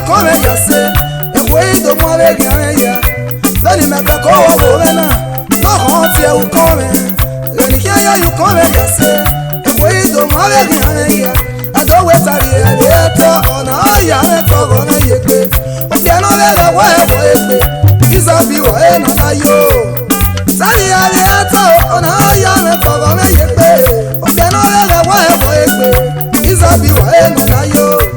come ya se e poi do muove ya leni me ka ko wo na no ho ti e come leni kia ya come ya se e poi do muove ya ado we tari e to ona ya me ko go na ye pe o ke no le wa e wo e pe isa bi wo e no na yo tari e to ona ya me ko go na ye pe o ke no le wa e wo e pe isa bi wo e no na yo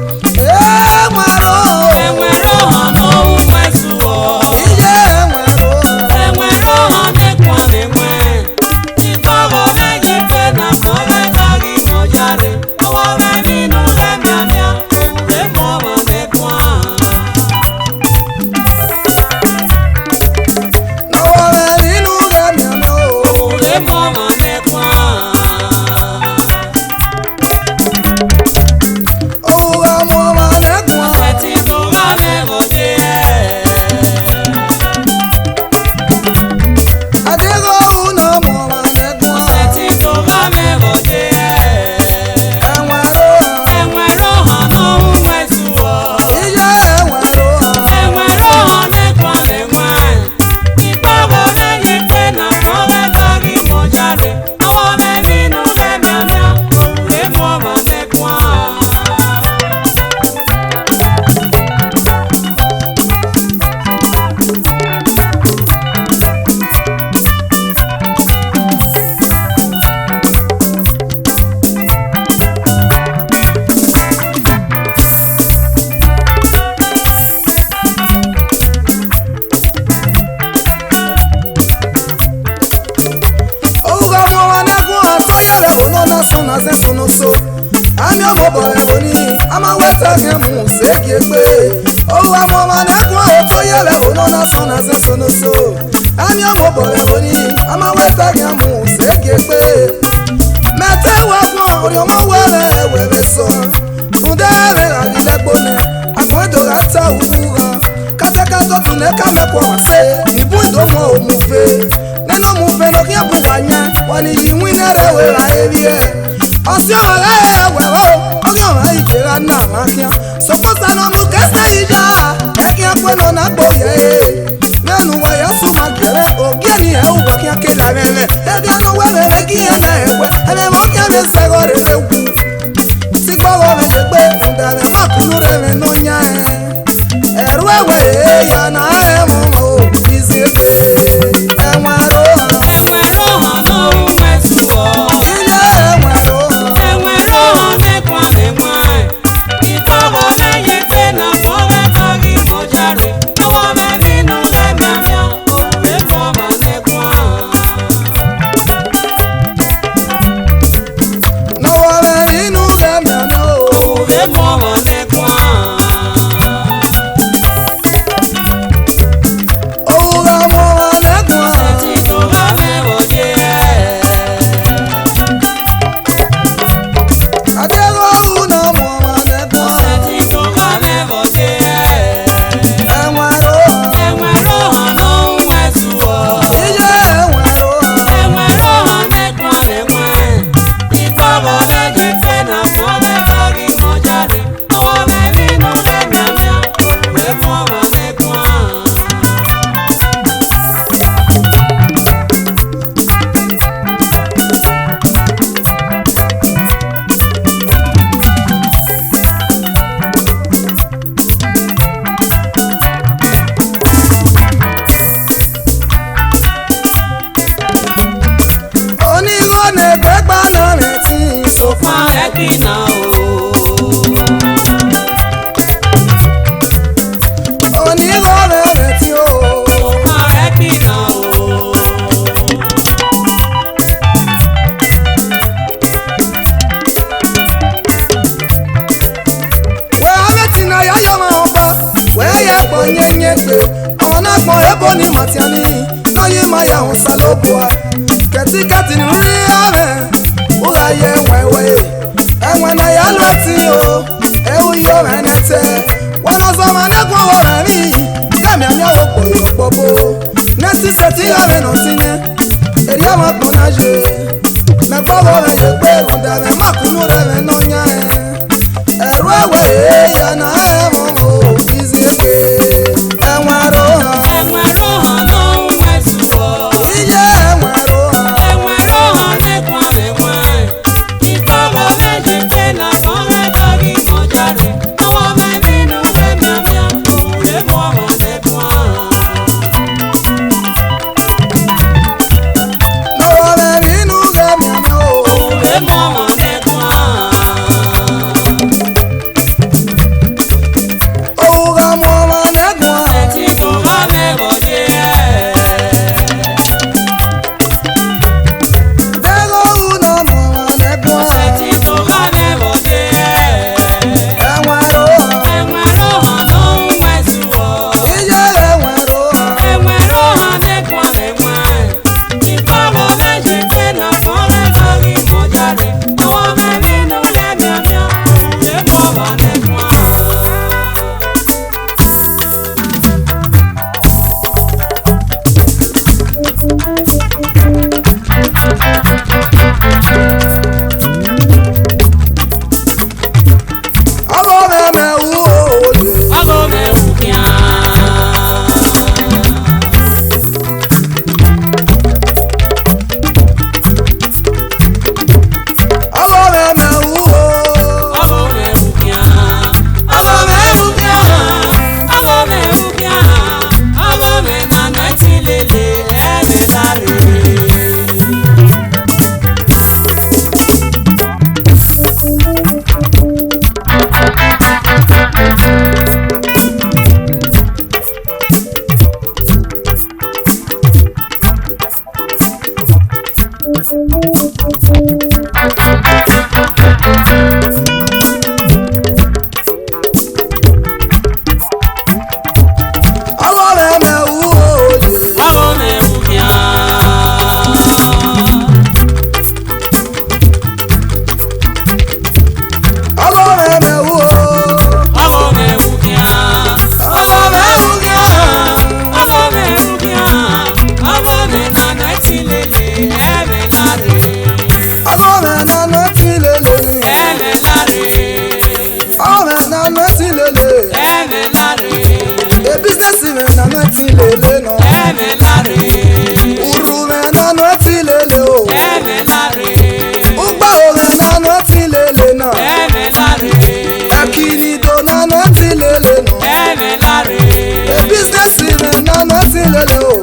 so ami omo bore boni ama weta ke mu se ke pe o wa mo ma ne ko to yele o no na so na se so no so ami omo bore boni ama weta ke mu se ke pe mete wa ko ori omo were so undere ani le gbone akodo ata uga kata kato tune ka me ko se ibu do mo o mu fe neno mu fe no kia bu wanya wani yiwinere we ra ebie Osio wewo ogo ikera na makia sokosa no mu kese ija ekia kweno na gboye nenu wa yasu magere ogieni e uwa kia kela rere edia no were gi ene ewe ene mo kia me segore lewu ti gbowo me je gbe ndare makulu rere no nya eruwe ya na emo izese enwaro no mesuo Makulu rere no nya eruwe ya na emo enwere ụha ije enwere ụha n'ụwa mere inuge mịamịa o ouga mụọma na-egwu ha dego ụlọ mụọma na-egwu ha enwere ụha ije enwere ụha ọgọ meme uwe ọgọ meme uwe ọgọ meme uwe ọgọ meme uwe ọgọ meme na tilelele ọgọ meme na tilele a business man na tilele no uru na tilele o ugba o na tilele no akinido na tilele no a business man na tilele o